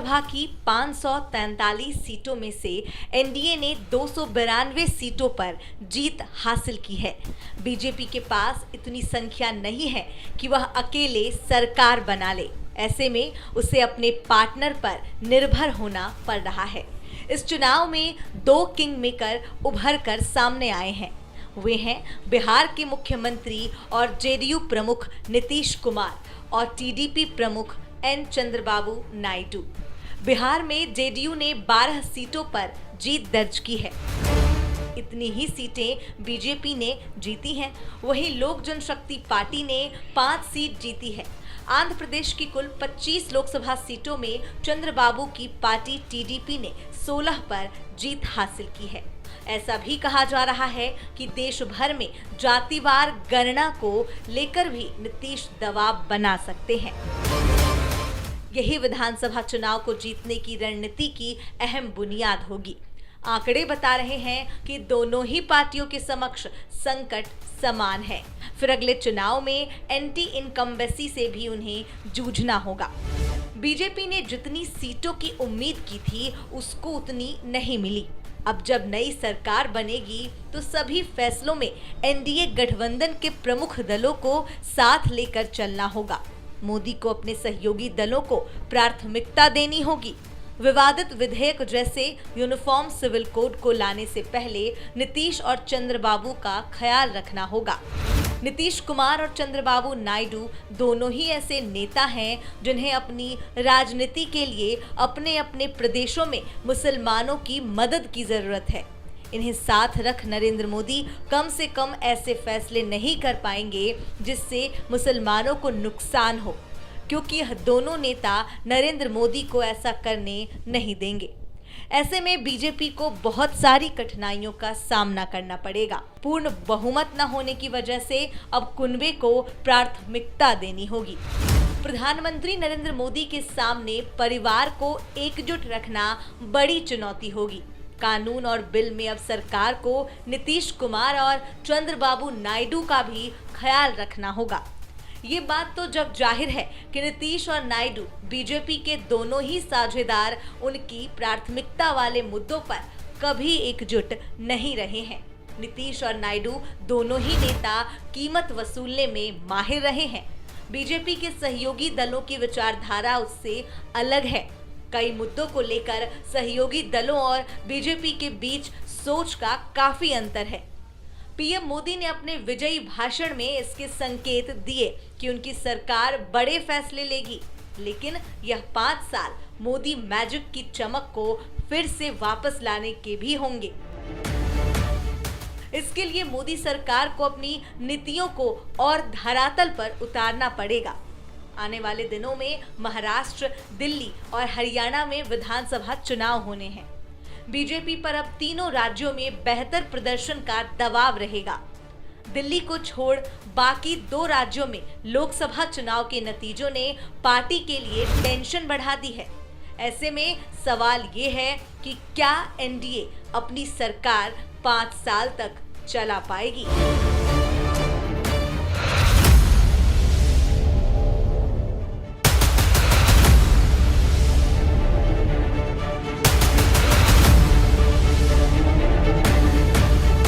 लोकसभा की 543 सीटों में से एनडीए ने 292 सीटों पर जीत हासिल की है। बीजेपी के पास इतनी संख्या नहीं है कि वह अकेले सरकार बना ले। ऐसे में उसे अपने पार्टनर पर निर्भर होना पड़ रहा है। इस चुनाव में दो किंग मेकर उभर कर सामने आए हैं। वे हैं बिहार के मुख्यमंत्री और जेडीयू प्रमुख नीतीश कुमार और टीडीपी प्रमुख एन चंद्रबाबू नायडू। बिहार में जेडीयू ने 12 सीटों पर जीत दर्ज की है। इतनी ही सीटें बीजेपी ने जीती हैं। वहीं लोक जनशक्ति पार्टी ने 5 सीट जीती है। आंध्र प्रदेश की कुल 25 लोकसभा सीटों में चंद्रबाबू की पार्टी टीडीपी ने 16 पर जीत हासिल की है। ऐसा भी कहा जा रहा है कि देश भर में जातिवार गणना को लेकर भी नीतीश दबाव बना सकते हैं। यही विधानसभा चुनाव को जीतने की रणनीति की अहम बुनियाद होगी। आंकड़े बता रहे हैं कि दोनों ही पार्टियों के समक्ष संकट समान है। फिर अगले चुनाव में एंटी इनकम्बेंसी से भी उन्हें जूझना होगा। बीजेपी ने जितनी सीटों की उम्मीद की थी उसको उतनी नहीं मिली। अब जब नई सरकार बनेगी तो सभी फैसलों में एनडीए गठबंधन के प्रमुख दलों को साथ लेकर चलना होगा। मोदी को अपने सहयोगी दलों को प्राथमिकता देनी होगी। विवादित विधेयक जैसे यूनिफॉर्म सिविल कोड को लाने से पहले नीतीश और चंद्रबाबू का ख्याल रखना होगा। नीतीश कुमार और चंद्रबाबू नायडू दोनों ही ऐसे नेता हैं जिन्हें अपनी राजनीति के लिए अपने अपने प्रदेशों में मुसलमानों की मदद की जरूरत है। इन्हें साथ रख नरेंद्र मोदी कम से कम ऐसे फैसले नहीं कर पाएंगे जिससे मुसलमानों को नुकसान हो, क्योंकि यह दोनों नेता नरेंद्र मोदी को ऐसा करने नहीं देंगे। ऐसे में बीजेपी को बहुत सारी कठिनाइयों का सामना करना पड़ेगा। पूर्ण बहुमत न होने की वजह से अब कुनबे को प्राथमिकता देनी होगी। प्रधानमंत्री नरेंद्र मोदी के सामने परिवार को एकजुट रखना बड़ी चुनौती होगी। कानून और बिल में अब सरकार को नीतीश कुमार और चंद्रबाबू नायडू का भी ख्याल रखना होगा। ये बात तो जग जाहिर है कि नीतीश और नायडू बीजेपी के दोनों ही साझेदार उनकी प्राथमिकता वाले मुद्दों पर कभी एकजुट नहीं रहे हैं। नीतीश और नायडू दोनों ही नेता कीमत वसूलने में माहिर रहे हैं। बीजेपी के सहयोगी दलों की विचारधारा उससे अलग है। कई मुद्दों को लेकर सहयोगी दलों और बीजेपी के बीच सोच का काफी अंतर है। पीएम मोदी ने अपने विजयी भाषण में इसके संकेत दिए कि उनकी सरकार बड़े फैसले लेगी, लेकिन यह 5 साल मोदी मैजिक की चमक को फिर से वापस लाने के भी होंगे। इसके लिए मोदी सरकार को अपनी नीतियों को और धरातल पर उतारना पड़ेगा। आने वाले दिनों में महाराष्ट्र, दिल्ली और हरियाणा में विधानसभा चुनाव होने हैं। बीजेपी पर अब तीनों राज्यों में बेहतर प्रदर्शन का दबाव रहेगा। दिल्ली को छोड़ बाकी 2 राज्यों में लोकसभा चुनाव के नतीजों ने पार्टी के लिए टेंशन बढ़ा दी है। ऐसे में सवाल ये है कि क्या एनडीए अपनी सरकार 5 साल तक चला पाएगी।